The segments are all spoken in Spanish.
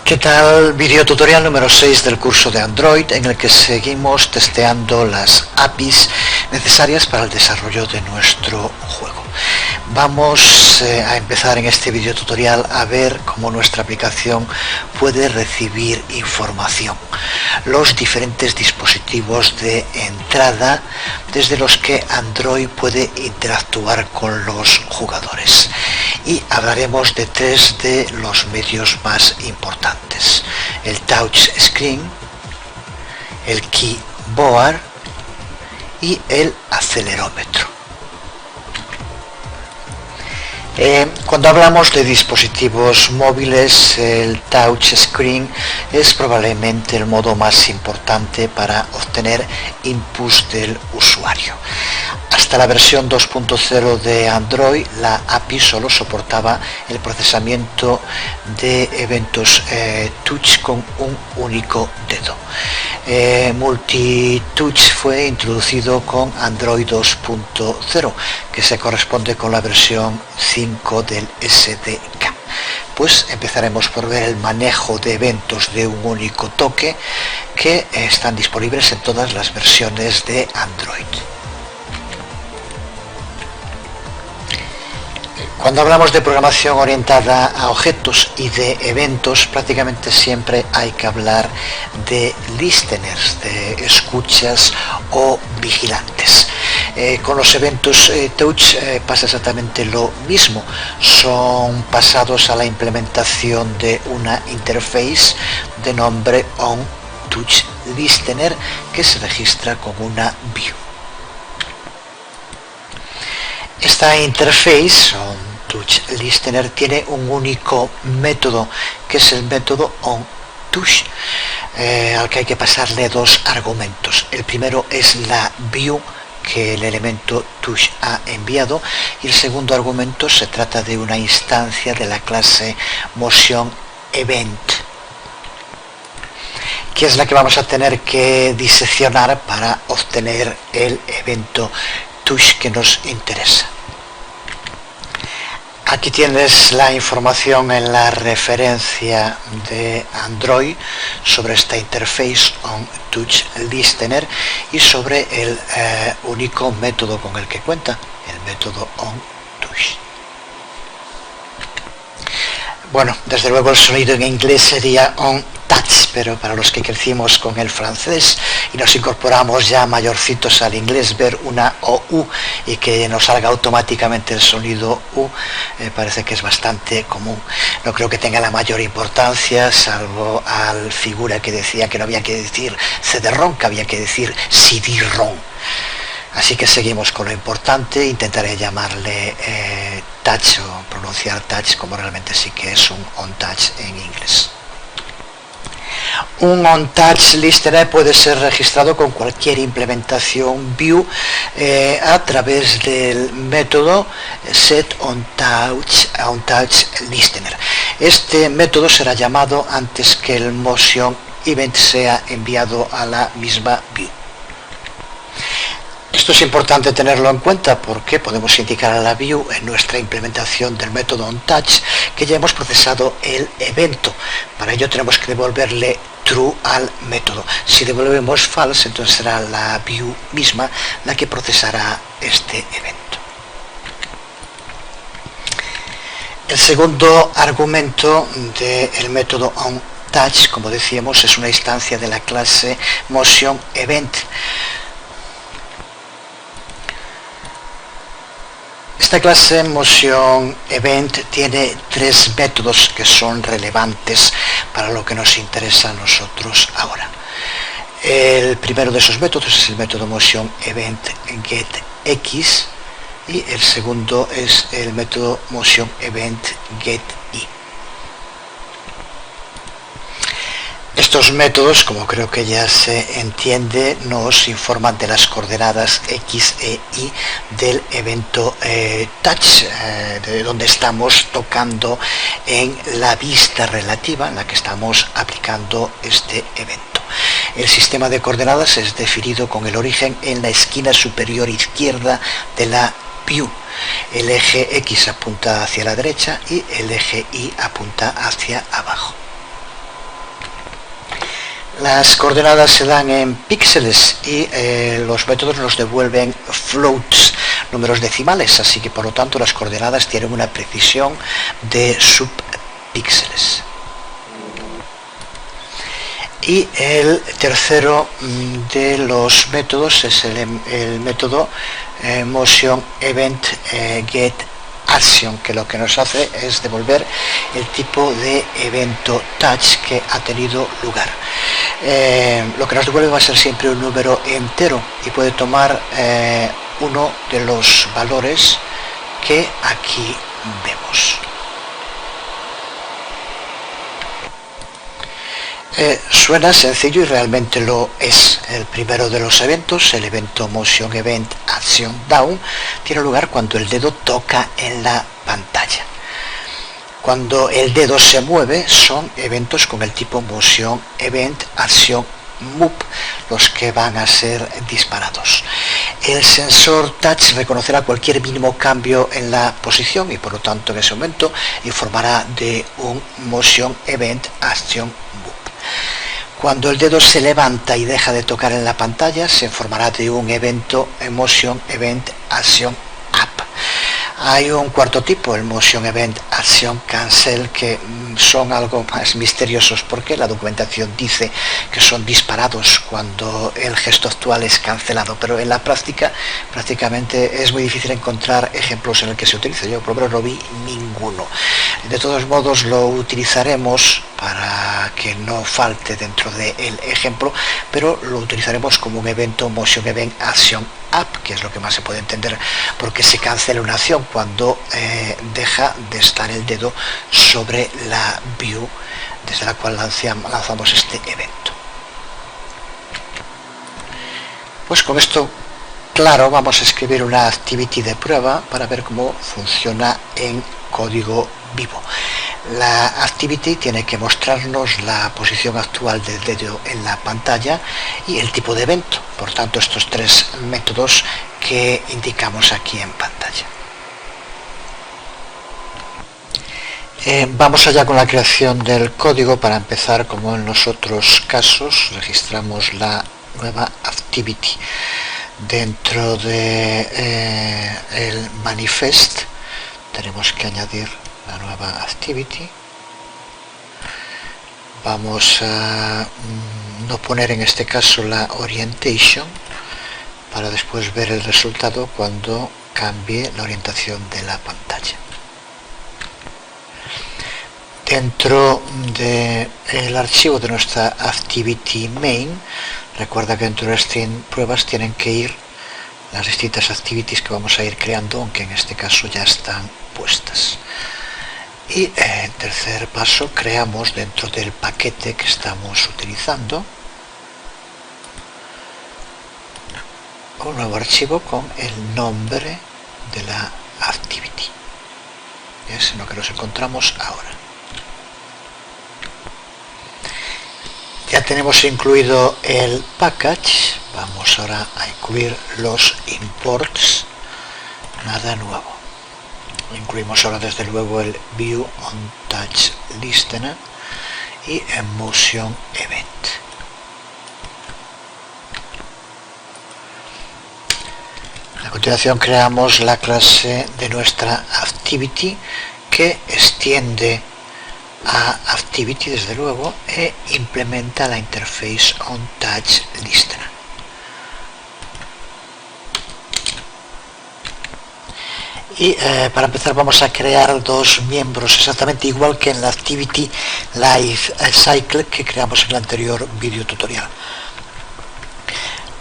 ¿Qué tal? Video tutorial número 6 del curso de Android, en el que seguimos testeando las APIs necesarias para el desarrollo de nuestro juego. Vamos a empezar en este video tutorial a ver cómo nuestra aplicación puede recibir información, los diferentes dispositivos de entrada desde los que Android puede interactuar con los jugadores. Y hablaremos de tres de los medios más importantes: el touch screen, el keyboard y el acelerómetro. Cuando hablamos de dispositivos móviles, el touch screen es probablemente el modo más importante para obtener inputs del usuario. Hasta la versión 2.0 de Android, la API solo soportaba el procesamiento de eventos touch con un único dedo. Multitouch fue introducido con Android 2.0, que se corresponde con la versión 5 del SDK. Pues empezaremos por ver el manejo de eventos de un único toque, que están disponibles en todas las versiones de Android. Cuando hablamos de programación orientada a objetos y de eventos, prácticamente siempre hay que hablar de listeners, de escuchas o vigilantes. Con los eventos touch pasa exactamente lo mismo. Son pasados a la implementación de una interface de nombre onTouchListener, que se registra con una view. Esta interface onTouchListener tiene un único método, que es el método onTouch, al que hay que pasarle dos argumentos. El primero es la view que el elemento touch ha enviado, y el segundo argumento se trata de una instancia de la clase motionEvent, que es la que vamos a tener que diseccionar para obtener el evento touch que nos interesa. Aquí tienes la información en la referencia de Android sobre esta interface onTouchListener y sobre el único método con el que cuenta, el método onTouch. Bueno, desde luego el sonido en inglés sería onTouch, pero para los que crecimos con el francés y nos incorporamos ya mayorcitos al inglés, ver una OU y que nos salga automáticamente el sonido U parece que es bastante común. No creo que tenga la mayor importancia, salvo al figura que decía que no había que decir CD-ROM, que había que decir CD-ROM. Así que seguimos con lo importante. Intentaré llamarle touch o pronunciar touch como realmente sí que es un onTouch en inglés. Un onTouchListener puede ser registrado con cualquier implementación view a través del método setOnTouchListener. Este método será llamado antes que el motionEvent sea enviado a la misma view. Esto es importante tenerlo en cuenta porque podemos indicar a la view en nuestra implementación del método onTouch que ya hemos procesado el evento. Para ello tenemos que devolverle true al método. Si devolvemos false, entonces será la view misma la que procesará este evento. El segundo argumento del método onTouch, como decíamos, es una instancia de la clase motionEvent. Esta clase motionEvent tiene tres métodos que son relevantes para lo que nos interesa a nosotros ahora. El primero de esos métodos es el método motionEventGetX y el segundo es el método motionEventGetY. Estos métodos, como creo que ya se entiende, nos informan de las coordenadas X e Y del evento touch, de donde estamos tocando en la vista relativa en la que estamos aplicando este evento. El sistema de coordenadas es definido con el origen en la esquina superior izquierda de la view. El eje X apunta hacia la derecha y el eje Y apunta hacia abajo. Las coordenadas se dan en píxeles y los métodos nos devuelven floats, números decimales, así que por lo tanto las coordenadas tienen una precisión de subpíxeles. Y el tercero de los métodos es el método Motion Event Get Action, que lo que nos hace es devolver el tipo de evento touch que ha tenido lugar. Lo que nos devuelve va a ser siempre un número entero y puede tomar uno de los valores que aquí vemos. Suena sencillo y realmente lo es. El primero de los eventos, el evento Motion Event Action Down, tiene lugar cuando el dedo toca en la pantalla. Cuando el dedo se mueve son eventos con el tipo Motion Event Action Move los que van a ser disparados. El sensor touch reconocerá cualquier mínimo cambio en la posición y por lo tanto en ese momento informará de un Motion Event Action Move. Cuando el dedo se levanta y deja de tocar en la pantalla, se informará de un evento Motion Event Action Up. Hay un cuarto tipo, el Motion Event Action Cancel, que son algo más misteriosos porque la documentación dice que son disparados cuando el gesto actual es cancelado, pero en la práctica prácticamente es muy difícil encontrar ejemplos en el que se utilice. Yo por lo menos no vi ninguno. De todos modos lo utilizaremos para que no falte dentro del ejemplo, pero lo utilizaremos como un evento Motion Event Action Up, que es lo que más se puede entender, porque se cancela una acción cuando deja de estar el dedo sobre la view desde la cual lanzamos este evento. Pues con esto claro, vamos a escribir una activity de prueba para ver cómo funciona en código vivo. La activity tiene que mostrarnos la posición actual del dedo en la pantalla y el tipo de evento. Por tanto, estos tres métodos que indicamos aquí en pantalla. Vamos allá con la creación del código. Para empezar, como en los otros casos, registramos la nueva activity. Dentro de el manifest tenemos que añadir la nueva activity. Vamos a no poner en este caso la orientation para después ver el resultado cuando cambie la orientación de la pantalla. Dentro del archivo de nuestra activity main, recuerda que dentro de string pruebas tienen que ir las distintas activities que vamos a ir creando, aunque en este caso ya están puestas. Y en tercer paso creamos dentro del paquete que estamos utilizando un nuevo archivo con el nombre de la activity. Es en lo que nos encontramos ahora. Ya tenemos incluido el package. Vamos ahora a incluir los imports. Nada nuevo. Incluimos ahora desde luego el View on Touch Listener y el Motion Event. A continuación creamos la clase de nuestra activity que extiende a activity desde luego e implementa la interface on Touch Listener. Y para empezar vamos a crear dos miembros exactamente igual que en la Activity Life Cycle que creamos en el anterior video tutorial.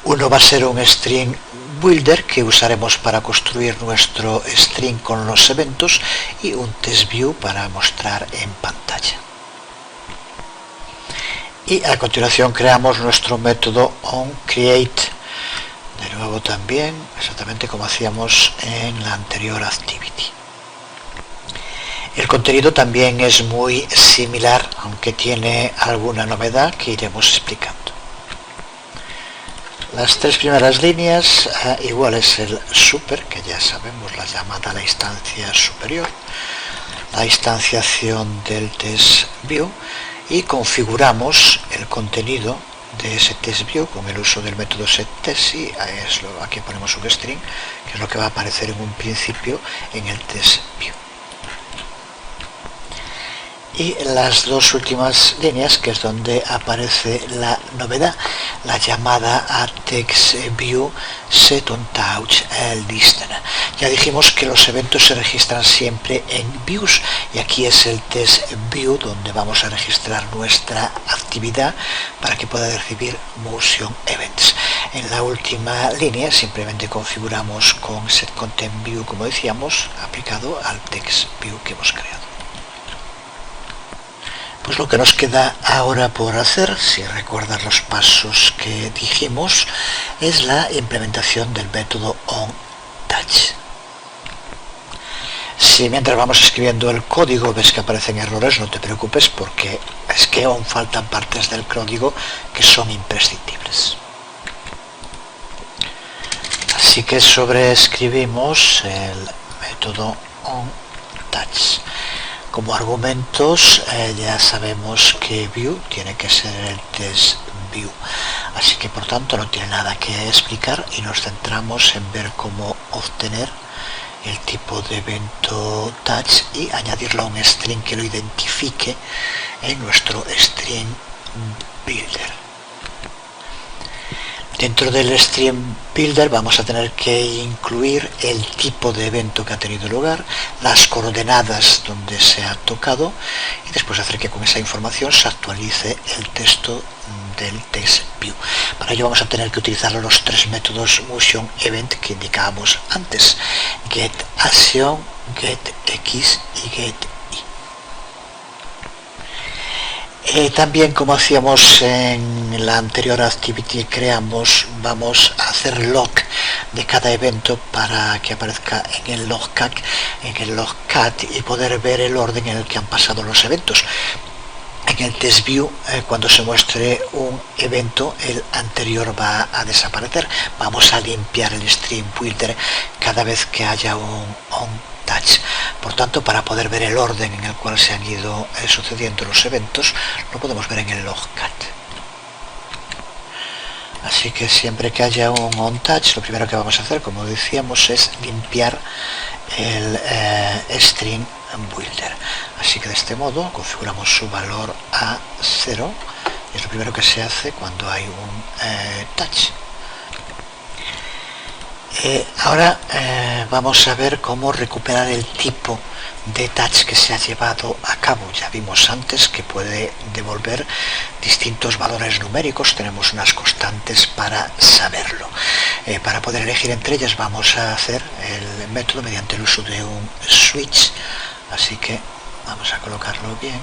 Uno va a ser un string builder que usaremos para construir nuestro string con los eventos y un test view para mostrar en pantalla. Y a continuación creamos nuestro método onCreate. De nuevo también, exactamente como hacíamos en la anterior activity. El contenido también es muy similar, aunque tiene alguna novedad que iremos explicando. Las tres primeras líneas, igual es el super, que ya sabemos, la llamada a la instancia superior, la instanciación del test view, y configuramos el contenido de ese TestView con el uso del método setTest y aquí ponemos un string, que es lo que va a aparecer en un principio en el TestView. Y las dos últimas líneas, que es donde aparece la novedad, la llamada a TextView SetOnTouchListener. Ya dijimos que los eventos se registran siempre en views y aquí es el TestView donde vamos a registrar nuestra actividad para que pueda recibir motion events. En la última línea simplemente configuramos con setContentView, como decíamos, aplicado al TextView que hemos creado. Pues lo que nos queda ahora por hacer, si recuerdas los pasos que dijimos, es la implementación del método onTouch. Si mientras vamos escribiendo el código ves que aparecen errores, no te preocupes, porque es que aún faltan partes del código que son imprescindibles. Así que sobreescribimos el método onTouch. Como argumentos ya sabemos que view tiene que ser el TestView, así que por tanto no tiene nada que explicar y nos centramos en ver cómo obtener el tipo de evento touch y añadirlo a un string que lo identifique en nuestro string builder. Dentro del Stream Builder vamos a tener que incluir el tipo de evento que ha tenido lugar, las coordenadas donde se ha tocado y después hacer que con esa información se actualice el texto del TestView. Para ello vamos a tener que utilizar los tres métodos MotionEvent que indicábamos antes: getAction, getX y getY. También, como hacíamos en la anterior activity que creamos, vamos a hacer log de cada evento para que aparezca en el logcat y poder ver el orden en el que han pasado los eventos. En el TestView, cuando se muestre un evento, el anterior va a desaparecer. Vamos a limpiar el Stream Builder cada vez que haya un onTouch. Por tanto, para poder ver el orden en el cual se han ido sucediendo los eventos, lo podemos ver en el logcat. Así que siempre que haya un onTouch, lo primero que vamos a hacer, como decíamos, es limpiar el Stream Builder. Así que de este modo configuramos su valor a 0 y es lo primero que se hace cuando hay un touch. Ahora vamos a ver cómo recuperar el tipo de touch que se ha llevado a cabo. Ya vimos antes que puede devolver distintos valores numéricos, tenemos unas constantes para saberlo. Para poder elegir entre ellas vamos a hacer el método mediante el uso de un switch, así que vamos a colocarlo bien.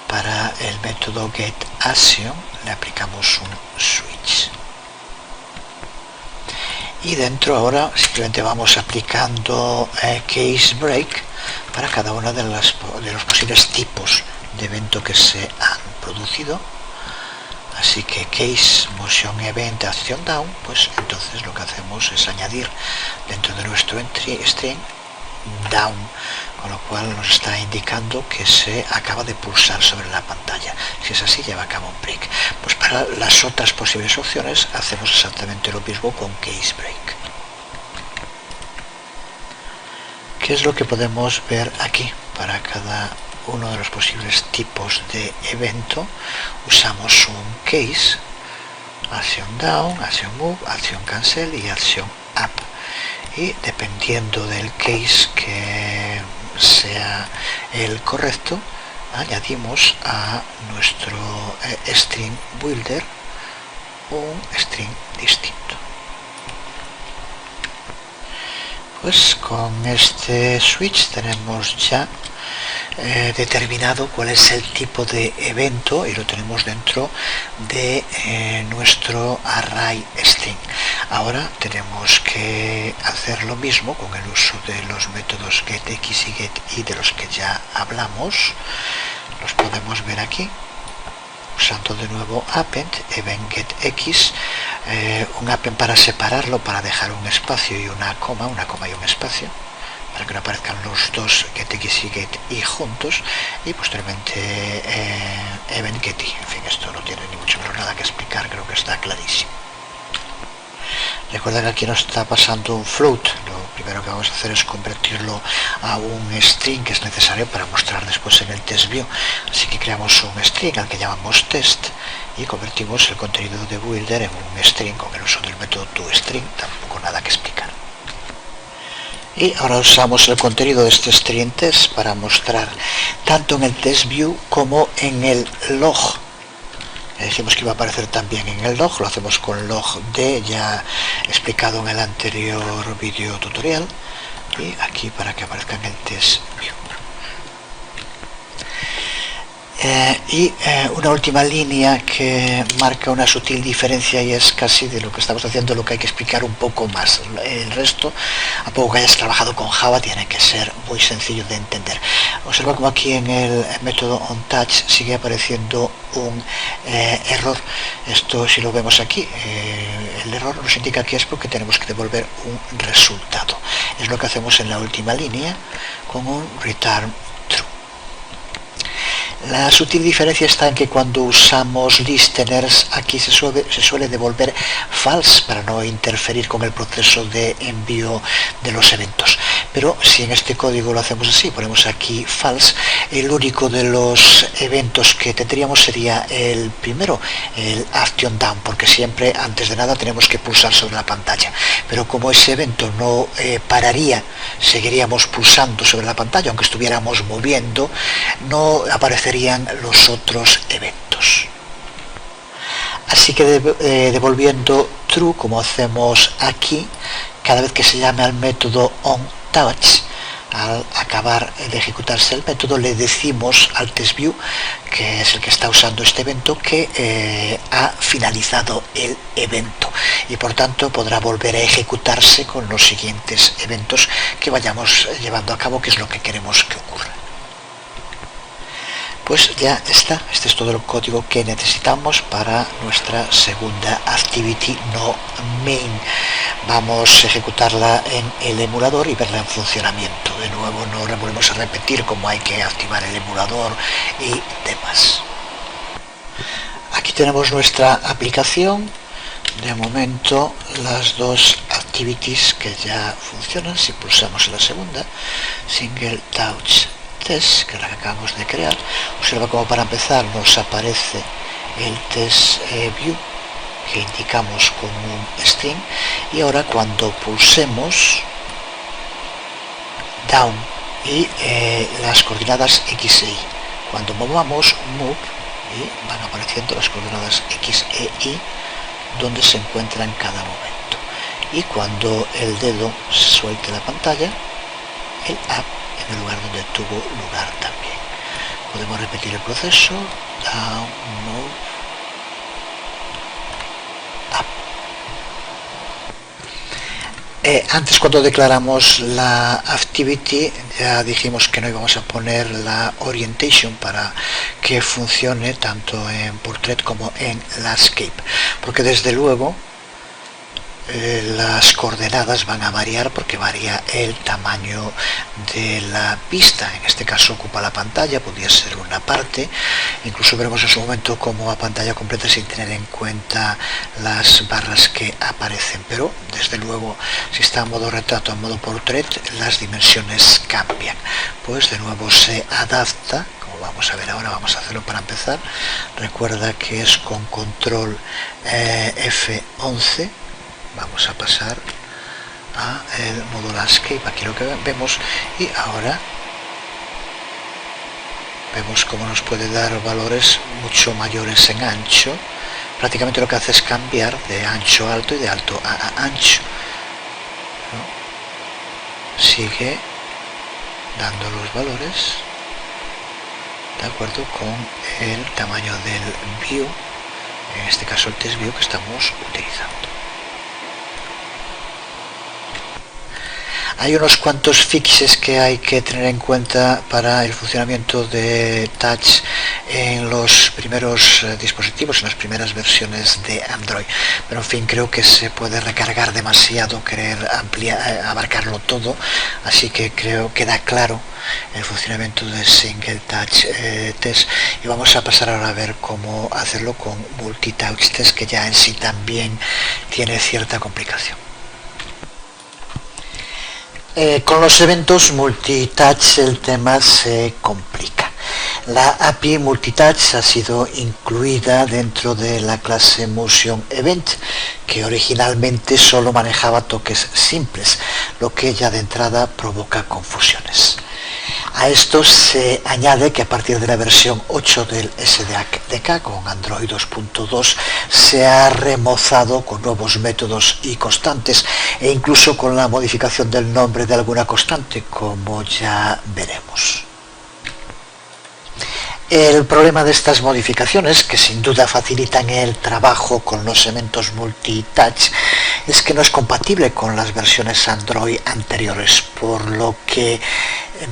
Para el método getAction le aplicamos un switch. Y dentro ahora simplemente vamos aplicando case break para cada uno de los posibles tipos de evento que se han producido. Así que case motion event action down, pues entonces lo que hacemos es añadir dentro de nuestro string down, con lo cual nos está indicando que se acaba de pulsar sobre la pantalla. Si es así, lleva a cabo un break. Pues para las otras posibles opciones hacemos exactamente lo mismo con case break. ¿Qué es lo que podemos ver aquí? Para cada uno de los posibles tipos de evento usamos un case, action down, action move, action cancel y action up. Y dependiendo del case que sea el correcto, añadimos a nuestro string builder un string distinto. Pues con este switch tenemos ya determinado cuál es el tipo de evento y lo tenemos dentro de nuestro array string. Ahora tenemos que hacer lo mismo con el uso de los métodos getX y getY de los que ya hablamos. Los podemos ver aquí usando de nuevo append, event getX, un append para separarlo, para dejar un espacio y una coma y un espacio, para que no aparezcan los dos getX y getI juntos, y posteriormente event getI. En fin, esto no tiene ni mucho menos nada que explicar, creo que está clarísimo. Recuerda que aquí nos está pasando un float. Lo primero que vamos a hacer es convertirlo a un string, que es necesario para mostrar después en el test view. Así que creamos un string al que llamamos test y convertimos el contenido de builder en un string con el uso del método toString. Tampoco nada que explicar. Y ahora usamos el contenido de este string test para mostrar tanto en el test view como en el log. Ya dijimos que iba a aparecer también en el log, lo hacemos con log d, ya explicado en el anterior vídeo tutorial, y aquí para que aparezca en el test view. Una última línea que marca una sutil diferencia, y es casi de lo que estamos haciendo lo que hay que explicar un poco más. El resto, a poco que hayas trabajado con Java, tiene que ser muy sencillo de entender. Observa como aquí en el método onTouch sigue apareciendo un error. Esto, si lo vemos aquí, el error nos indica que es porque tenemos que devolver un resultado. Es lo que hacemos en la última línea con un return true. La sutil diferencia está en que cuando usamos listeners aquí se suele devolver false para no interferir con el proceso de envío de los eventos. Pero si en este código lo hacemos así, ponemos aquí false, el único de los eventos que tendríamos sería el primero, el action down, porque siempre antes de nada tenemos que pulsar sobre la pantalla. Pero como ese evento no pararía, seguiríamos pulsando sobre la pantalla, aunque estuviéramos moviendo, no aparecerían los otros eventos. Así que devolviendo true, como hacemos aquí, cada vez que se llame al método onTouch, al acabar de ejecutarse el método, le decimos al testView, que es el que está usando este evento, que ha finalizado el evento, y por tanto podrá volver a ejecutarse con los siguientes eventos que vayamos llevando a cabo, que es lo que queremos que ocurra. Pues ya está, este es todo el código que necesitamos para nuestra segunda activity no main. Vamos a ejecutarla en el emulador y verla en funcionamiento. De nuevo no volvemos a repetir cómo hay que activar el emulador y demás. Aquí tenemos nuestra aplicación. De momento las dos activities que ya funcionan. Si pulsamos en la segunda, single touch test, que es la que acabamos de crear, observa como para empezar nos aparece el test view que indicamos con un string, y ahora cuando pulsemos down y las coordenadas x e y, cuando movamos move, y van apareciendo las coordenadas x e y donde se encuentra en cada momento, y cuando el dedo suelte la pantalla, el up en el lugar donde tuvo lugar también. Podemos repetir el proceso, down, move, up. Antes, cuando declaramos la activity, ya dijimos que no íbamos a poner la orientation para que funcione tanto en portrait como en landscape, porque desde luego las coordenadas van a variar porque varía el tamaño de la pista. En este caso ocupa la pantalla, podría ser una parte, incluso veremos en su momento como a pantalla completa sin tener en cuenta las barras que aparecen, pero desde luego si está en modo retrato, en modo portrait, las dimensiones cambian. Pues de nuevo se adapta, como vamos a ver ahora. Vamos a hacerlo para empezar. Recuerda que es con control F11. Vamos a pasar a el modo landscape, aquí lo que vemos, y ahora vemos cómo nos puede dar valores mucho mayores en ancho. Prácticamente lo que hace es cambiar de ancho a alto y de alto a ancho, ¿no? Sigue dando los valores de acuerdo con el tamaño del view, en este caso el test view que estamos utilizando. Hay unos cuantos fixes que hay que tener en cuenta para el funcionamiento de touch en los primeros dispositivos, en las primeras versiones de Android. Pero en fin, creo que se puede recargar demasiado, querer abarcarlo todo, así que creo que queda claro el funcionamiento de Single Touch Test, y vamos a pasar ahora a ver cómo hacerlo con Multi-Touch Test, que ya en sí también tiene cierta complicación. Con los eventos multitouch el tema se complica. La API multitouch ha sido incluida dentro de la clase Motion Event, que originalmente solo manejaba toques simples, lo que ya de entrada provoca confusiones. A esto se añade que a partir de la versión 8 del SDK con Android 2.2 se ha remozado con nuevos métodos y constantes, e incluso con la modificación del nombre de alguna constante, como ya veremos. El problema de estas modificaciones, que sin duda facilitan el trabajo con los eventos multitouch, es que no es compatible con las versiones Android anteriores, por lo que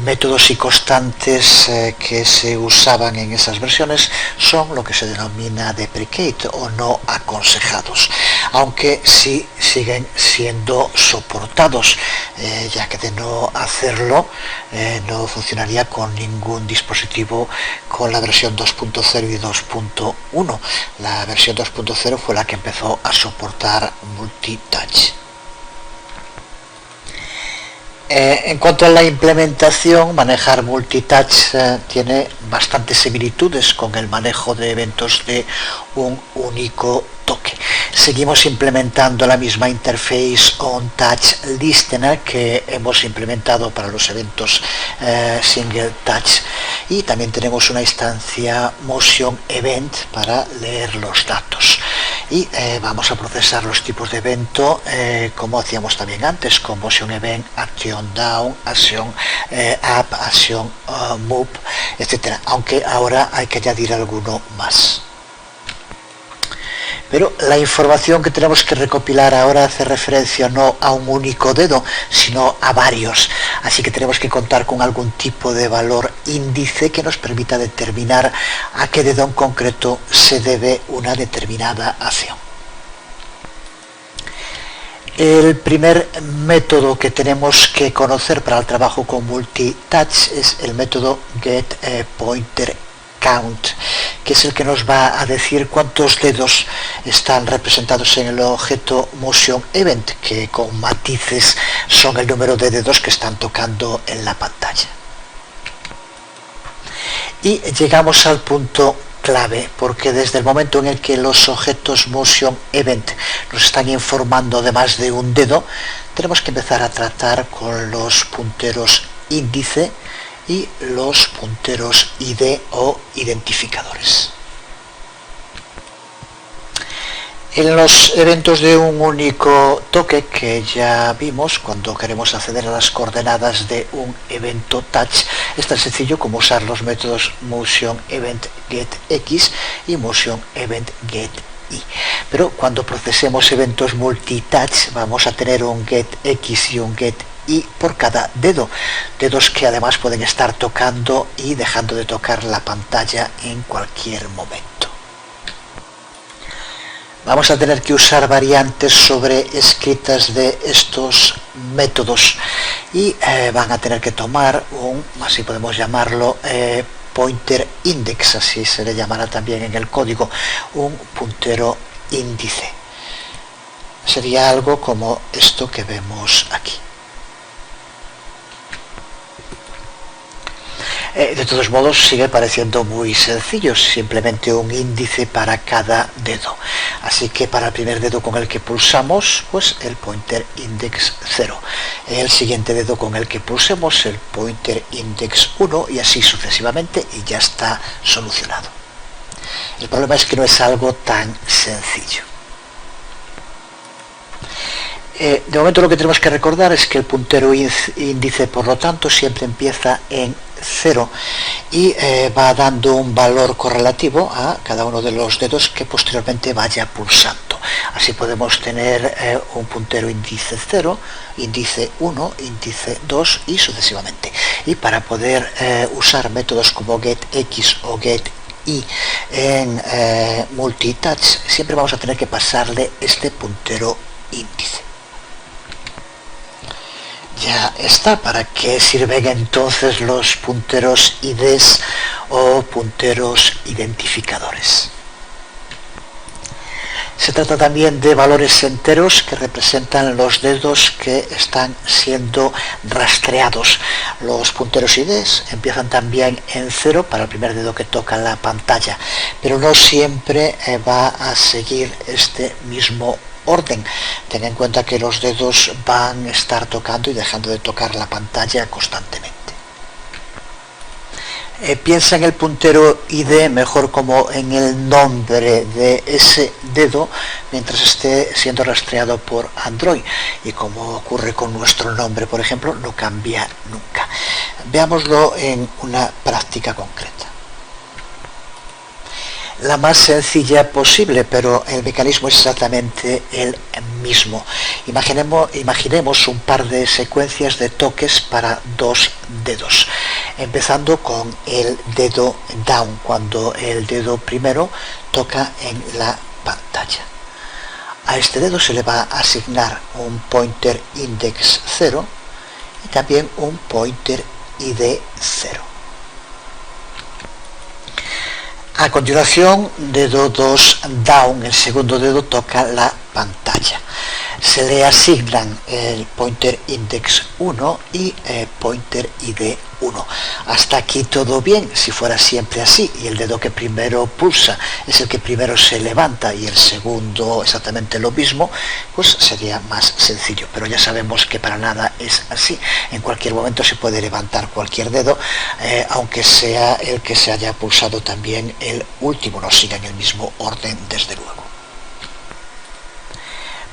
métodos y constantes que se usaban en esas versiones son lo que se denomina deprecate o no aconsejados, aunque sí siguen siendo soportados, ya que de no hacerlo no funcionaría con ningún dispositivo con la versión 2.0 y 2.1. La versión 2.0 fue la que empezó a soportar multitouch. En cuanto a la implementación, manejar multitouch tiene bastantes similitudes con el manejo de eventos de un único toque. Seguimos implementando la misma interface OnTouchListener que hemos implementado para los eventos Single Touch, y también tenemos una instancia Motion Event para leer los datos. Y vamos a procesar los tipos de evento como hacíamos también antes, con Motion Event, Action Down, Action Up, Action Move, etcétera, aunque ahora hay que añadir alguno más. Pero la información que tenemos que recopilar ahora hace referencia no a un único dedo, sino a varios. Así que tenemos que contar con algún tipo de valor índice que nos permita determinar a qué dedo en concreto se debe una determinada acción. El primer método que tenemos que conocer para el trabajo con multitouch es el método getPointerCount, que es el que nos va a decir cuántos dedos están representados en el objeto Motion Event, que con matices son el número de dedos que están tocando en la pantalla. Y llegamos al punto clave, porque desde el momento en el que los objetos Motion Event nos están informando de más de un dedo, tenemos que empezar a tratar con los punteros índice y los punteros ID o identificadores. En los eventos de un único toque, que ya vimos cuando queremos acceder a las coordenadas de un evento touch, es tan sencillo como usar los métodos Motion Event getX y Motion Event getY. Pero cuando procesemos eventos multitouch vamos a tener un getX y un getY por cada dedo, dedos que además pueden estar tocando y dejando de tocar la pantalla en cualquier momento. Vamos a tener que usar variantes sobreescritas de estos métodos y van a tener que tomar un, así podemos llamarlo, pointer index, así se le llamará también en el código, un puntero índice. Sería algo como esto que vemos aquí. De todos modos sigue pareciendo muy sencillo, simplemente un índice para cada dedo. Así que para el primer dedo con el que pulsamos, pues el pointer index 0. El siguiente dedo con el que pulsemos, el pointer index 1, y así sucesivamente, y ya está solucionado. El problema es que no es algo tan sencillo. De momento lo que tenemos que recordar es que el puntero índice, por lo tanto, siempre empieza en 0 y va dando un valor correlativo a cada uno de los dedos que posteriormente vaya pulsando. Así podemos tener un puntero índice 0, índice 1, índice 2 y sucesivamente. Y para poder usar métodos como getX o getY y en multitouch, siempre vamos a tener que pasarle este puntero índice. Ya está. ¿Para qué sirven entonces los punteros IDs o punteros identificadores? Se trata también de valores enteros que representan los dedos que están siendo rastreados. Los punteros IDs empiezan también en 0 para el primer dedo que toca la pantalla, pero no siempre va a seguir este mismo orden. Ten en cuenta que los dedos van a estar tocando y dejando de tocar la pantalla constantemente. Piensa en el puntero ID mejor como en el nombre de ese dedo mientras esté siendo rastreado por Android, y como ocurre con nuestro nombre, por ejemplo, no cambia nunca. Veámoslo en una práctica concreta. La más sencilla posible, pero el mecanismo es exactamente el mismo. Imaginemos un par de secuencias de toques para dos dedos, empezando con el dedo down, cuando el dedo primero toca en la pantalla. A este dedo se le va a asignar un pointer index 0 y también un pointer ID 0. A continuación, dedo 2 down, el segundo dedo toca la pantalla. Se le asignan el pointer index 1 y pointer ID 1. Hasta aquí todo bien. Si fuera siempre así y el dedo que primero pulsa es el que primero se levanta y el segundo exactamente lo mismo, pues sería más sencillo. Pero ya sabemos que para nada es así. En cualquier momento se puede levantar cualquier dedo, aunque sea el que se haya pulsado también el último, no siga en el mismo orden desde luego.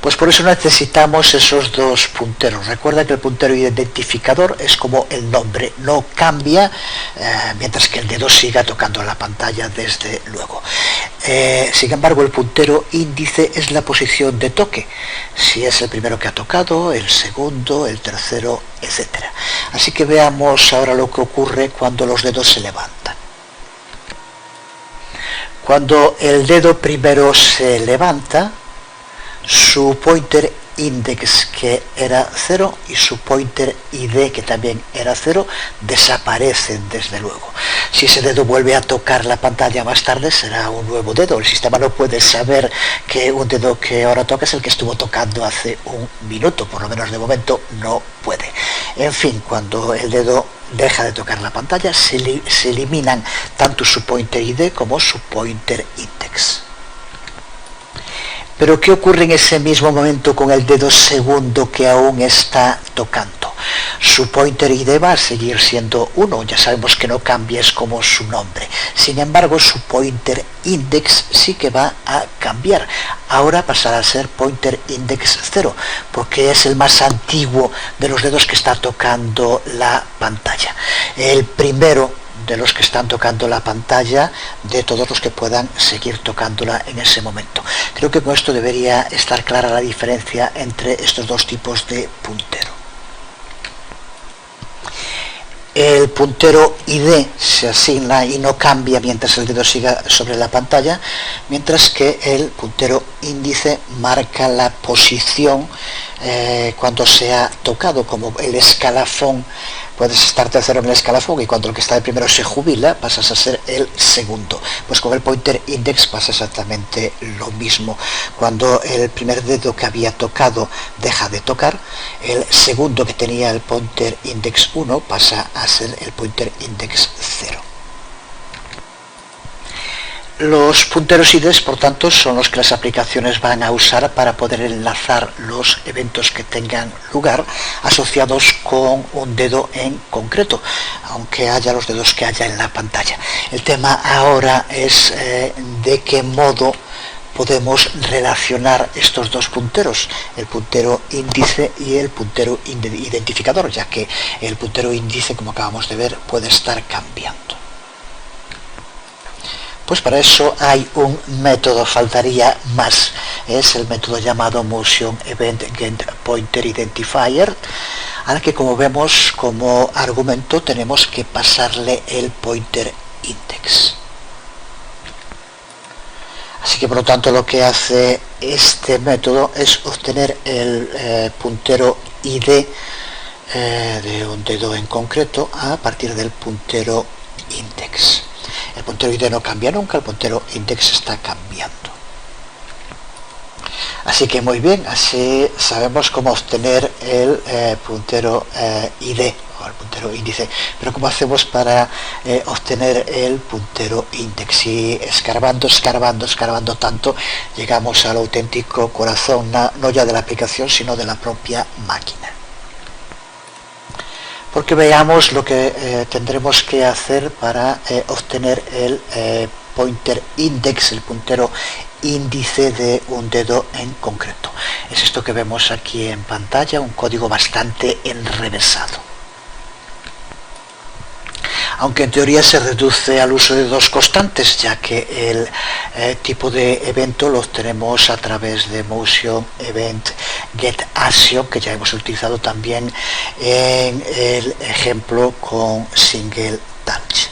Pues por eso necesitamos esos dos punteros. Recuerda que el puntero identificador es como el nombre, no cambia mientras que el dedo siga tocando la pantalla desde luego. Sin embargo, el puntero índice es la posición de toque, si es el primero que ha tocado, el segundo, el tercero, etc. Así que veamos ahora lo que ocurre cuando los dedos se levantan. Cuando el dedo primero se levanta, su pointer index, que era 0, y su pointer ID, que también era 0, desaparecen desde luego. Si ese dedo vuelve a tocar la pantalla más tarde, será un nuevo dedo. El sistema no puede saber que un dedo que ahora toca es el que estuvo tocando hace un minuto, por lo menos de momento no puede. En fin, cuando el dedo deja de tocar la pantalla, se eliminan tanto su pointer ID como su pointer index. Pero ¿qué ocurre en ese mismo momento con el dedo segundo que aún está tocando? Su pointer ID va a seguir siendo 1, ya sabemos que no cambia, es como su nombre. Sin embargo, su pointer index sí que va a cambiar. Ahora pasará a ser pointer index 0, porque es el más antiguo de los dedos que está tocando la pantalla. El primero de los que están tocando la pantalla, de todos los que puedan seguir tocándola en ese momento. Creo que con esto debería estar clara la diferencia entre estos dos tipos de puntero. El puntero ID se asigna y no cambia mientras el dedo siga sobre la pantalla, mientras que el puntero índice marca la posición cuando se ha tocado, como el escalafón. Puedes estar tercero en el escalafón y cuando el que está de primero se jubila, pasas a ser el segundo. Pues con el pointer index pasa exactamente lo mismo. Cuando el primer dedo que había tocado deja de tocar, el segundo que tenía el pointer index 1 pasa a ser el pointer index 0. Los punteros IDs, por tanto, son los que las aplicaciones van a usar para poder enlazar los eventos que tengan lugar asociados con un dedo en concreto, aunque haya los dedos que haya en la pantalla. El tema ahora es de qué modo podemos relacionar estos dos punteros, el puntero índice y el puntero identificador, ya que el puntero índice, como acabamos de ver, puede estar cambiando. Pues para eso hay un método, faltaría más. Es el método llamado Motion Event Get Pointer Identifier, al que, como vemos, como argumento tenemos que pasarle el pointer index. Así que por lo tanto lo que hace este método es obtener el puntero ID de un dedo en concreto a partir del puntero index. El puntero ID no cambia nunca, el puntero index está cambiando. Así que muy bien, así sabemos cómo obtener el puntero ID o el puntero índice, pero ¿cómo hacemos para obtener el puntero index? Y escarbando tanto, llegamos al auténtico corazón, no ya de la aplicación, sino de la propia máquina. Porque veamos lo que tendremos que hacer para obtener el pointer index, el puntero índice de un dedo en concreto. Es esto que vemos aquí en pantalla, un código bastante enrevesado. Aunque en teoría se reduce al uso de dos constantes, ya que el tipo de evento lo obtenemos a través de motion event get action, que ya hemos utilizado también en el ejemplo con single touch.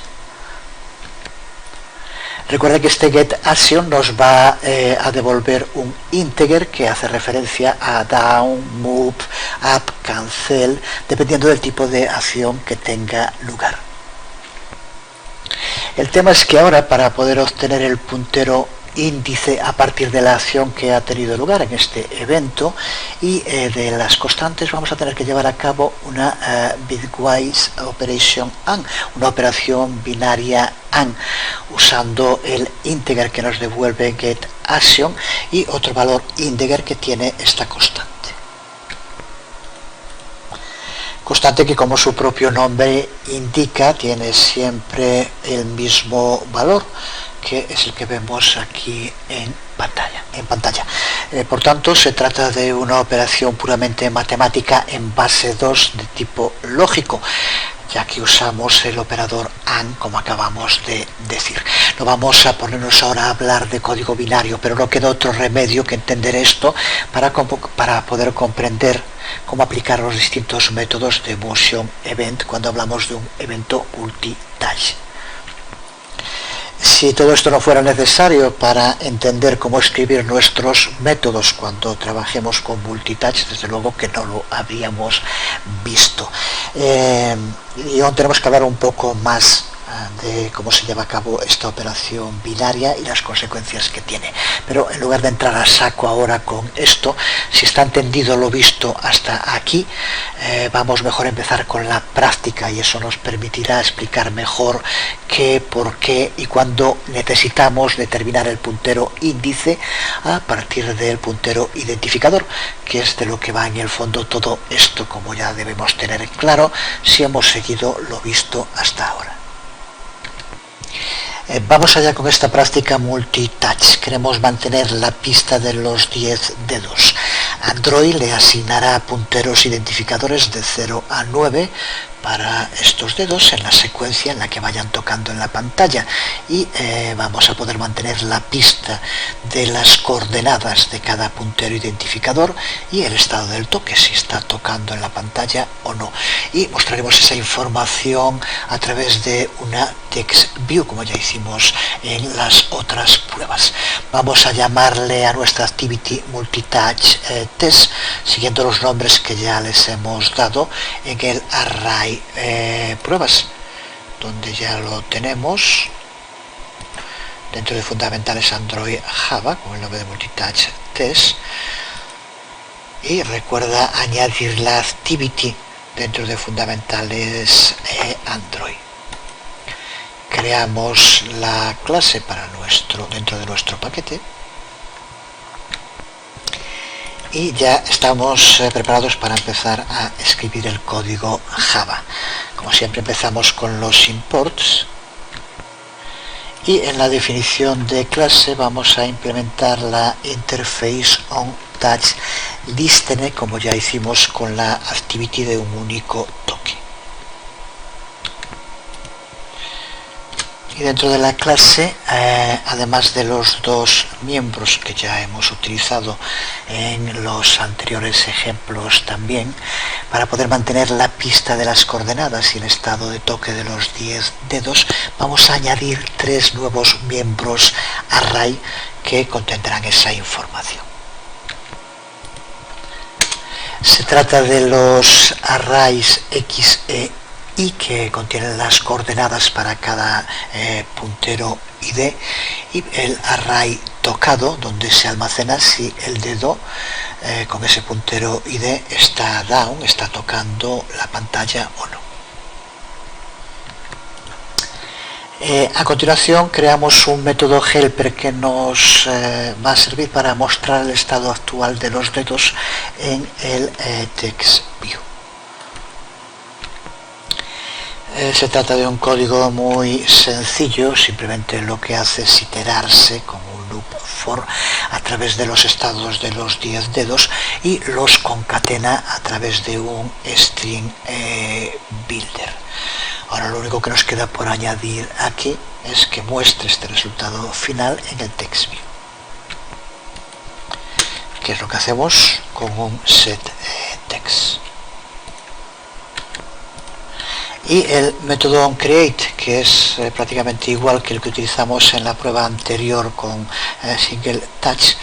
Recuerda que este get action nos va a devolver un integer que hace referencia a down, move, up, cancel, dependiendo del tipo de acción que tenga lugar. El tema es que ahora, para poder obtener el puntero índice a partir de la acción que ha tenido lugar en este evento y de las constantes, vamos a tener que llevar a cabo una bitwise operation AND, una operación binaria AND, usando el integer que nos devuelve get action y otro valor integer que tiene esta constante. Constante que, como su propio nombre indica, tiene siempre el mismo valor, que es el que vemos aquí en pantalla. Por tanto, se trata de una operación puramente matemática en base 2 de tipo lógico, ya que usamos el operador AND, como acabamos de decir. No vamos a ponernos ahora a hablar de código binario, pero no queda otro remedio que entender esto para poder comprender cómo aplicar los distintos métodos de motion event cuando hablamos de un evento multitouch. Si todo esto no fuera necesario para entender cómo escribir nuestros métodos cuando trabajemos con multitouch, desde luego que no lo habríamos visto. Y aún tenemos que hablar un poco más de cómo se lleva a cabo esta operación binaria y las consecuencias que tiene. Pero en lugar de entrar a saco ahora con esto, si está entendido lo visto hasta aquí, vamos mejor a empezar con la práctica, y eso nos permitirá explicar mejor qué, por qué y cuándo necesitamos determinar el puntero índice a partir del puntero identificador, que es de lo que va en el fondo todo esto, como ya debemos tener claro si hemos seguido lo visto hasta ahora. Vamos allá con esta práctica multitouch. Queremos mantener la pista de los 10 dedos. Android le asignará punteros identificadores de 0 a 9 para estos dedos en la secuencia en la que vayan tocando en la pantalla, y vamos a poder mantener la pista de las coordenadas de cada puntero identificador y el estado del toque, si está tocando en la pantalla o no, y mostraremos esa información a través de una text view, como ya hicimos en las otras pruebas. Vamos a llamarle a nuestra activity multitouch test siguiendo los nombres que ya les hemos dado en el array pruebas, donde ya lo tenemos dentro de fundamentales Android Java con el nombre de multitouch test, y recuerda añadir la activity dentro de fundamentales Android. Creamos la clase para dentro de nuestro paquete y ya estamos preparados para empezar a escribir el código Java. Como siempre, empezamos con los imports y en la definición de clase vamos a implementar la interface on touch listener, como ya hicimos con la activity de un único toque. Y dentro de la clase, además de los dos miembros que ya hemos utilizado en los anteriores ejemplos también, para poder mantener la pista de las coordenadas y el estado de toque de los 10 dedos, vamos a añadir 3 nuevos miembros array que contendrán esa información. Se trata de los arrays X, E, Y, que contienen las coordenadas para cada puntero ID, y el array tocado, donde se almacena si el dedo con ese puntero ID está down, está tocando la pantalla o no. A continuación creamos un método helper que nos va a servir para mostrar el estado actual de los dedos en el TextView. Se trata de un código muy sencillo, simplemente lo que hace es iterarse con un loop for a través de los estados de los 10 dedos y los concatena a través de un string builder. Ahora lo único que nos queda por añadir aquí es que muestre este resultado final en el TextView, que es lo que hacemos con un setText. Y el método onCreate, que es prácticamente igual que el que utilizamos en la prueba anterior con single touch,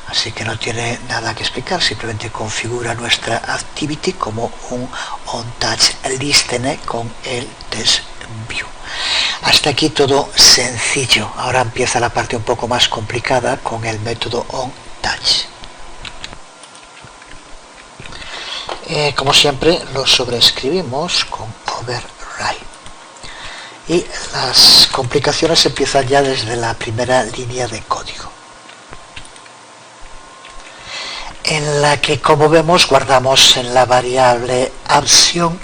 así que no tiene nada que explicar, simplemente configura nuestra activity como un onTouch listener con el TextView. Hasta aquí todo sencillo. Ahora empieza la parte un poco más complicada con el método onTouch. Como siempre lo sobreescribimos con override, y las complicaciones empiezan ya desde la primera línea de código, en la que, como vemos, guardamos en la variable action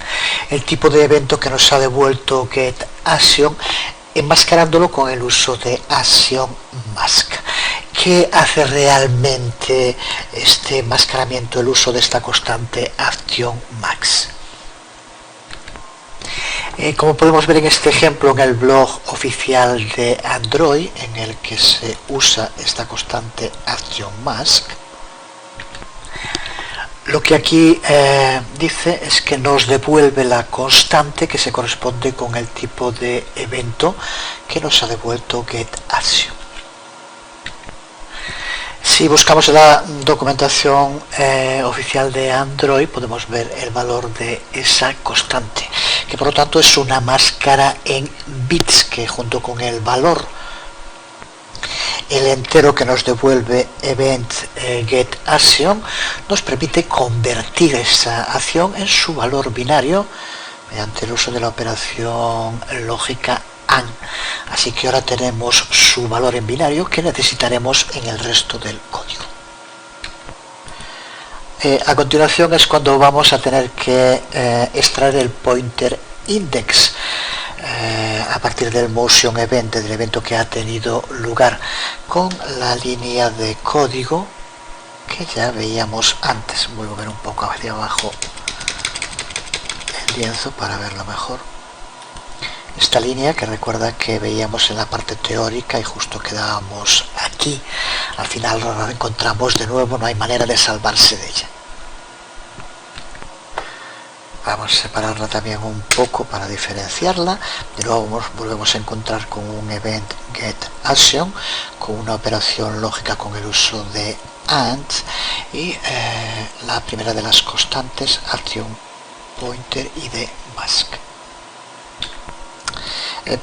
el tipo de evento que nos ha devuelto getAction, enmascarándolo con el uso de actionMask. ¿Qué hace realmente este enmascaramiento, el uso de esta constante actionMask? Como podemos ver en este ejemplo en el blog oficial de Android, en el que se usa esta constante actionMask, lo que aquí dice es que nos devuelve la constante que se corresponde con el tipo de evento que nos ha devuelto getAction. Si buscamos en la documentación oficial de Android, podemos ver el valor de esa constante, que por lo tanto es una máscara en bits, que junto con el valor, el entero que nos devuelve event getAction, nos permite convertir esa acción en su valor binario mediante el uso de la operación lógica AND. Así que ahora tenemos su valor en binario que necesitaremos en el resto del código. A continuación es cuando vamos a tener que extraer el pointer index a partir del motion event, del evento que ha tenido lugar, con la línea de código que ya veíamos antes. Voy a mover un poco hacia abajo el lienzo para verlo mejor. Esta línea, que recuerda que veíamos en la parte teórica y justo quedábamos aquí, al final la encontramos de nuevo, no hay manera de salvarse de ella. Vamos a separarla también un poco para diferenciarla. De nuevo volvemos a encontrar con un event getAction, con una operación lógica con el uso de AND, y la primera de las constantes, actionPointer y de mask.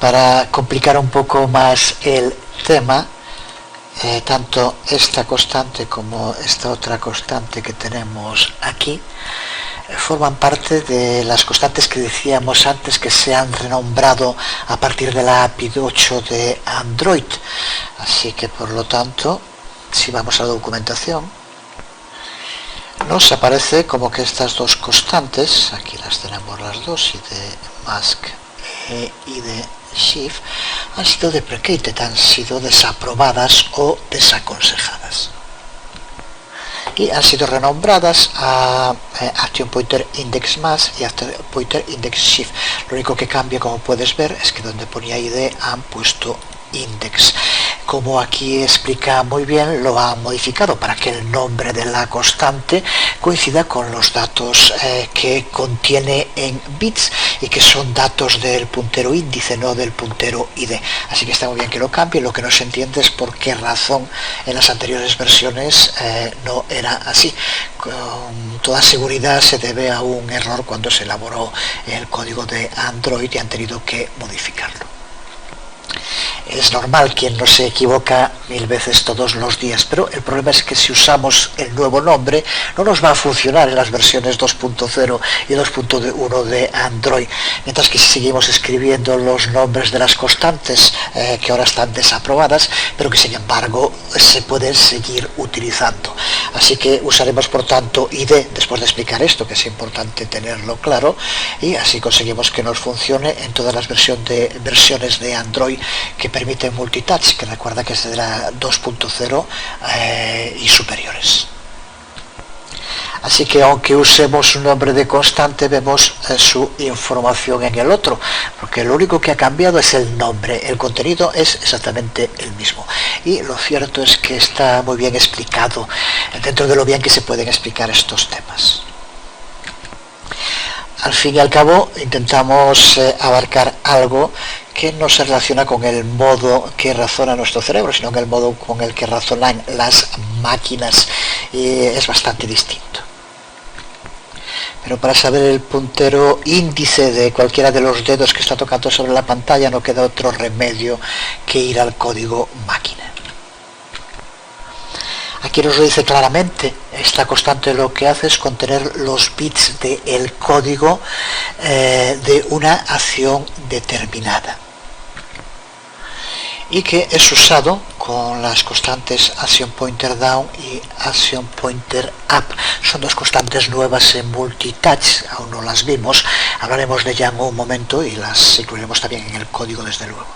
Para complicar un poco más el tema, tanto esta constante como esta otra constante que tenemos aquí forman parte de las constantes que decíamos antes que se han renombrado a partir de la API 8 de Android. Así que por lo tanto, si vamos a la documentación, nos aparece como que estas dos constantes, aquí las tenemos las dos, y de mask y de shift, han sido deprecated, han sido desaprobadas o desaconsejadas. y han sido renombradas a Action Pointer Index Mask y Action Pointer Index Shift. Lo único que cambia, como puedes ver, es que donde ponía ID han puesto index. Como aquí explica muy bien, lo ha modificado para que el nombre de la constante coincida con los datos que contiene en bits y que son datos del puntero índice, no del puntero ID. Así que está muy bien que lo cambie. Lo que no se entiende es por qué razón en las anteriores versiones no era así. Con toda seguridad se debe a un error cuando se elaboró el código de Android y han tenido que modificarlo. Es normal, quien no se equivoca 1000 veces todos los días, pero el problema es que si usamos el nuevo nombre no nos va a funcionar en las versiones 2.0 y 2.1 de Android, mientras que si seguimos escribiendo los nombres de las constantes que ahora están desaprobadas, pero que sin embargo se pueden seguir utilizando. Así que usaremos por tanto ID después de explicar esto, que es importante tenerlo claro, y así conseguimos que nos funcione en todas las versiones de Android que permiten multitouch, que recuerda que es de la 2.0 y superiores. Así que aunque usemos un nombre de constante, vemos su información en el otro, porque lo único que ha cambiado es el nombre, el contenido es exactamente el mismo. Y lo cierto es que está muy bien explicado, dentro de lo bien que se pueden explicar estos temas. Al fin y al cabo, intentamos abarcar algo que no se relaciona con el modo que razona nuestro cerebro, sino con el modo con el que razonan las máquinas, y es bastante distinto. Pero para saber el puntero índice de cualquiera de los dedos que está tocando sobre la pantalla no queda otro remedio que ir al código máquina. Aquí nos lo dice claramente. Esta constante lo que hace es contener los bits del código de una acción determinada, y que es usado con las constantes Action Pointer Down y Action Pointer Up. Son dos constantes nuevas en multitouch, aún no las vimos, hablaremos de ellas en un momento y las incluiremos también en el código, desde luego.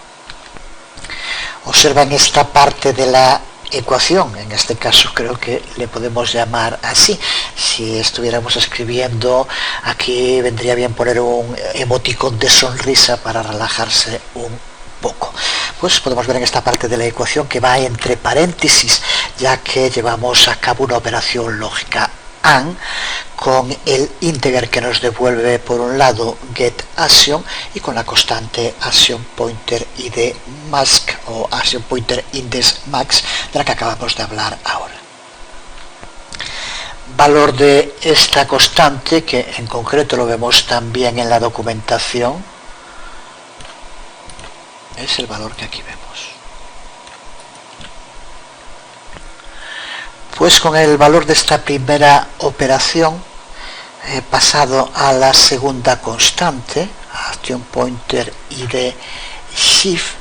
Observan esta parte de la ecuación, en este caso creo que le podemos llamar así. Si estuviéramos escribiendo, aquí vendría bien poner un emoticón de sonrisa para relajarse un poco. Pues podemos ver en esta parte de la ecuación que va entre paréntesis, ya que llevamos a cabo una operación lógica AND con el integer que nos devuelve por un lado getAction y con la constante Action Pointer ID Mask o Action Pointer Index Max, de la que acabamos de hablar ahora. Valor de esta constante, que en concreto lo vemos también en la documentación, es el valor que aquí vemos. Pues con el valor de esta primera operación, pasado a la segunda constante, Action Pointer ID Shift,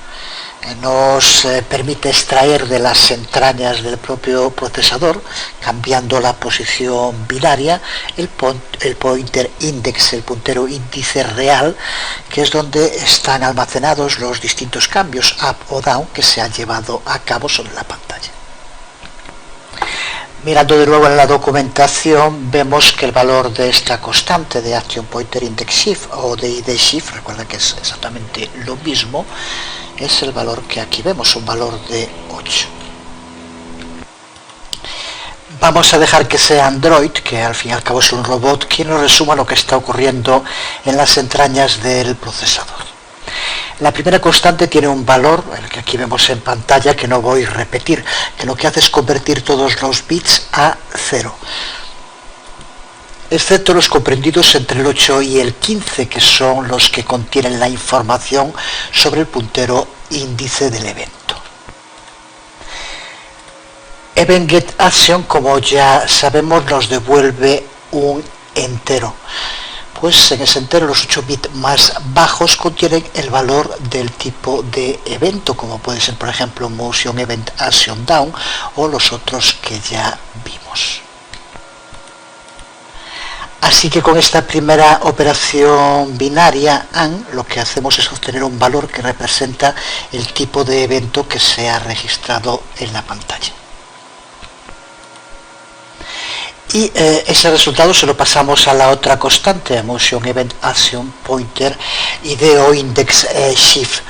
nos permite extraer de las entrañas del propio procesador, cambiando la posición binaria, el pointer index, el puntero índice real, que es donde están almacenados los distintos cambios up o down que se han llevado a cabo sobre la pantalla. Mirando de nuevo en la documentación, vemos que el valor de esta constante de Action Pointer Index Shift o de ID Shift, recuerda que es exactamente lo mismo, es el valor que aquí vemos, un valor de 8. Vamos a dejar que sea Android, que al fin y al cabo es un robot, quien nos resuma lo que está ocurriendo en las entrañas del procesador. La primera constante tiene un valor, el que aquí vemos en pantalla, que no voy a repetir, que lo que hace es convertir todos los bits a 0, excepto los comprendidos entre el 8 y el 15, que son los que contienen la información sobre el puntero índice del evento. EventGetAction, como ya sabemos, nos devuelve un entero. Pues en ese entero los 8 bits más bajos contienen el valor del tipo de evento, como puede ser por ejemplo Motion Event Action Down o los otros que ya vimos. Así que con esta primera operación binaria AND lo que hacemos es obtener un valor que representa el tipo de evento que se ha registrado en la pantalla. y ese resultado se lo pasamos a la otra constante, a motion event action pointer id o index shift,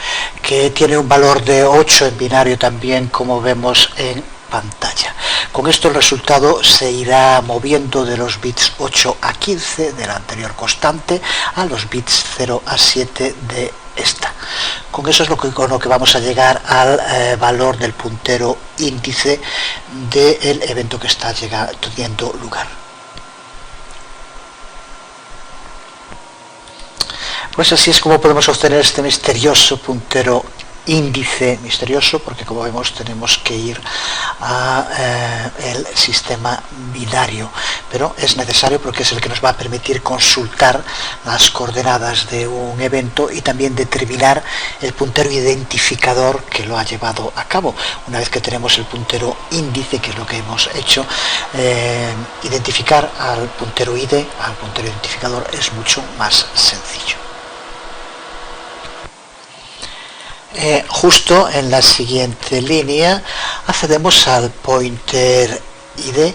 que tiene un valor de 8 en binario también, como vemos en pantalla. Con esto el resultado se irá moviendo de los bits 8 a 15 de la anterior constante a los bits 0 a 7 de esta. Con eso es con lo que vamos a llegar al valor del puntero índice del evento que está teniendo lugar. Pues así es como podemos obtener este misterioso puntero índice, misterioso porque, como vemos, tenemos que ir a el sistema binario, pero es necesario porque es el que nos va a permitir consultar las coordenadas de un evento y también determinar el puntero identificador que lo ha llevado a cabo. Una vez que tenemos el puntero índice, que es lo que hemos hecho, identificar al puntero ID, al puntero identificador, es mucho más sencillo. Justo en la siguiente línea accedemos al pointer ID,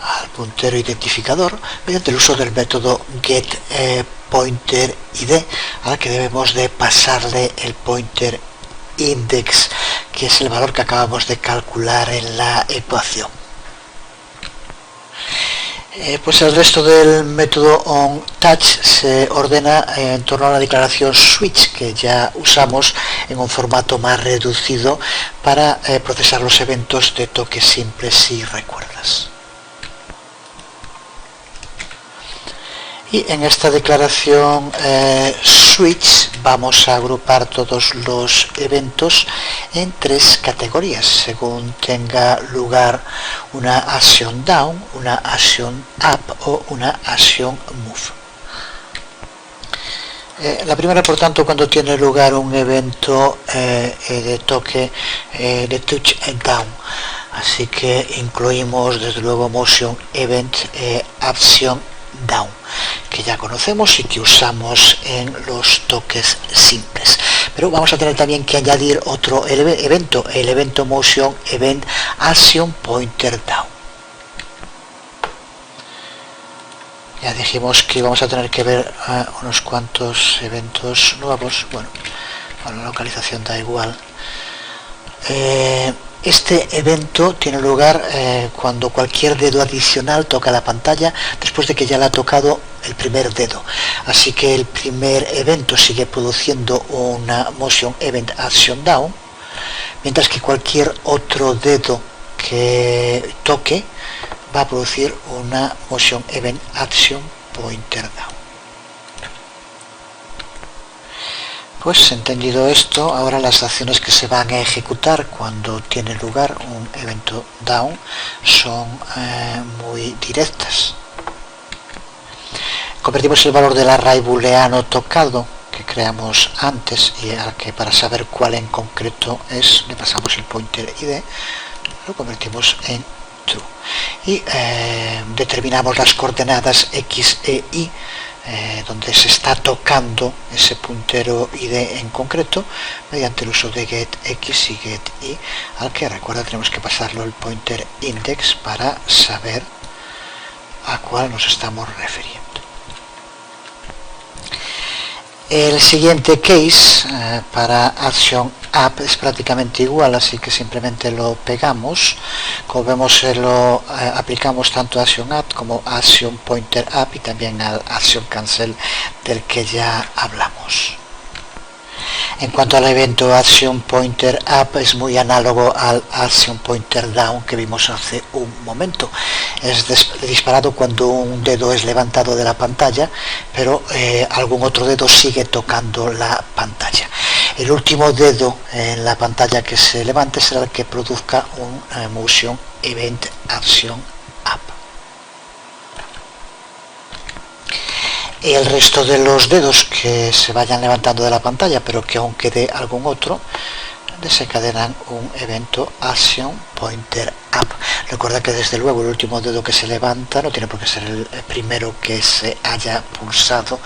al puntero identificador, mediante el uso del método getPointerID, al que debemos de pasarle el pointer index, que es el valor que acabamos de calcular en la ecuación. Pues el resto del método onTouch se ordena en torno a la declaración switch, que ya usamos en un formato más reducido para procesar los eventos de toque simple, si recuerdas. Y en esta declaración switch vamos a agrupar todos los eventos en tres categorías, según tenga lugar una acción down, una acción up o una acción move. La primera, por tanto, cuando tiene lugar un evento de toque de touch down, así que incluimos desde luego motion event action down, que ya conocemos y que usamos en los toques simples, pero vamos a tener también que añadir otro evento, el evento motion event action pointer down. Ya dijimos que vamos a tener que ver unos cuantos eventos nuevos. Bueno, la localización da igual. Este evento tiene lugar cuando cualquier dedo adicional toca la pantalla después de que ya le ha tocado el primer dedo. Así que el primer evento sigue produciendo una motion event action down, mientras que cualquier otro dedo que toque va a producir una motion event action pointer down. Pues entendido esto, ahora las acciones que se van a ejecutar cuando tiene lugar un evento down son muy directas. Convertimos el valor del array booleano tocado que creamos antes y al que, para saber cuál en concreto es, le pasamos el pointer id, lo convertimos en true y determinamos las coordenadas x e y donde se está tocando ese puntero id en concreto mediante el uso de getX y getY, al que, recuerda, tenemos que pasarlo el pointer index para saber a cuál nos estamos refiriendo. El siguiente case para action up es prácticamente igual, así que simplemente lo pegamos. Como vemos, lo aplicamos tanto a action up como a action pointer up y también al action cancel del que ya hablamos. En cuanto al evento action pointer up, es muy análogo al action pointer down que vimos hace un momento. Es disparado cuando un dedo es levantado de la pantalla, pero algún otro dedo sigue tocando la pantalla. El último dedo en la pantalla que se levante será el que produzca un motion event action up. El resto de los dedos que se vayan levantando de la pantalla, pero que aún quede algún otro, desencadenan un evento action pointer up. Recuerda que desde luego el último dedo que se levanta no tiene por qué ser el primero que se haya pulsado,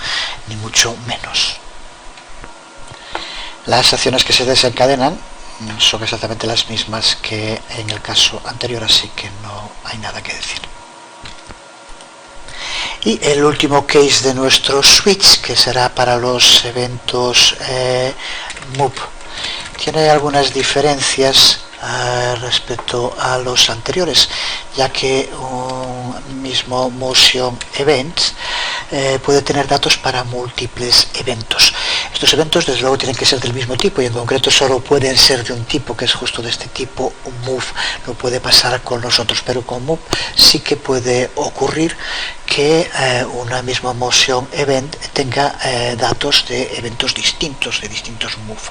ni mucho menos. Las acciones que se desencadenan son exactamente las mismas que en el caso anterior, así que no hay nada que decir. Y el último case de nuestro switch, que será para los eventos move. Tiene algunas diferencias respecto a los anteriores, ya que un mismo motion event puede tener datos para múltiples eventos. Estos eventos desde luego tienen que ser del mismo tipo, y en concreto solo pueden ser de un tipo, que es justo de este tipo, un move. No puede pasar con los otros, pero con move sí que puede ocurrir que una misma motion event tenga datos de eventos distintos, de distintos move.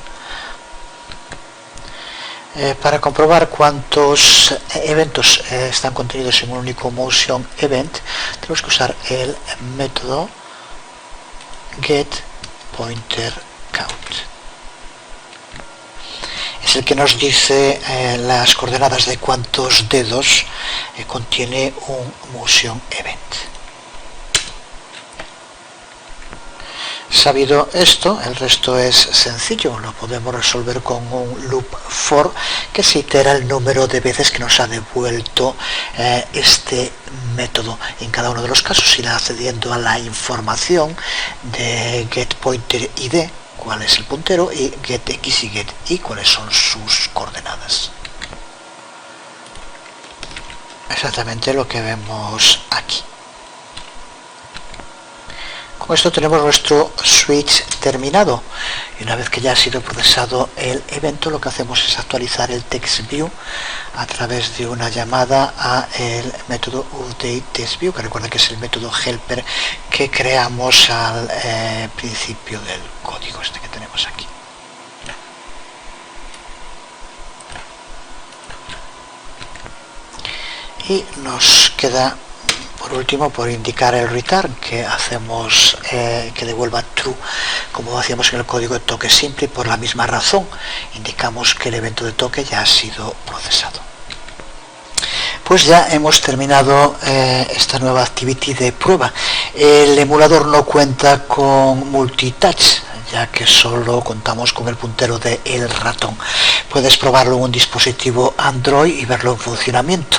Para comprobar cuántos eventos están contenidos en un único motion event, tenemos que usar el método getPointerCount. Es el que nos dice las coordenadas de cuántos dedos contiene un motion event. Sabido esto, el resto es sencillo, lo podemos resolver con un loop for que se itera el número de veces que nos ha devuelto este método. En cada uno de los casos irá accediendo a la información de getPointerID, cuál es el puntero, y getX y getY, cuáles son sus coordenadas. Exactamente lo que vemos aquí. Con esto tenemos nuestro switch terminado, y una vez que ya ha sido procesado el evento, lo que hacemos es actualizar el TextView a través de una llamada a el método updateTextView, que recuerda que es el método helper que creamos al principio del código este que tenemos aquí. Y nos queda por último por indicar el return, que hacemos que devuelva true, como hacíamos en el código de toque simple, y por la misma razón indicamos que el evento de toque ya ha sido procesado. Pues ya hemos terminado esta nueva activity de prueba. El emulador no cuenta con multitouch, ya que solo contamos con el puntero de el ratón. Puedes probarlo en un dispositivo Android y verlo en funcionamiento,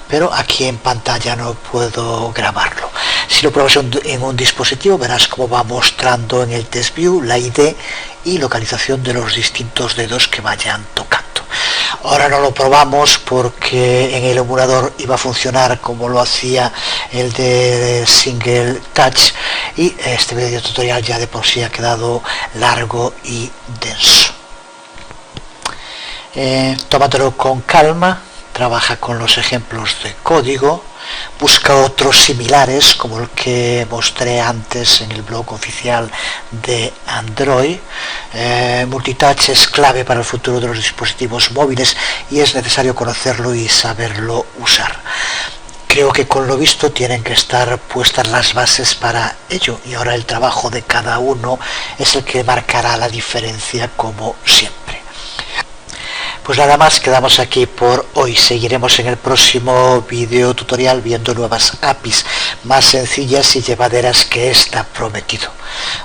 pero aquí en pantalla no puedo grabarlo. Si lo pruebas en un dispositivo, verás cómo va mostrando en el TextView la ID y localización de los distintos dedos que vayan tocando. Ahora no lo probamos porque en el emulador iba a funcionar como lo hacía el de Single Touch, y este video tutorial ya de por sí ha quedado largo y denso. Tómatelo con calma, trabaja con los ejemplos de código, busca otros similares como el que mostré antes en el blog oficial de Android. Multitouch es clave para el futuro de los dispositivos móviles y es necesario conocerlo y saberlo usar. Creo que con lo visto tienen que estar puestas las bases para ello, y ahora el trabajo de cada uno es el que marcará la diferencia, como siempre. Pues nada más, quedamos aquí por hoy. Seguiremos en el próximo video tutorial viendo nuevas APIs más sencillas y llevaderas que esta prometido.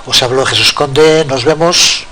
Os habló Jesús Conde, nos vemos.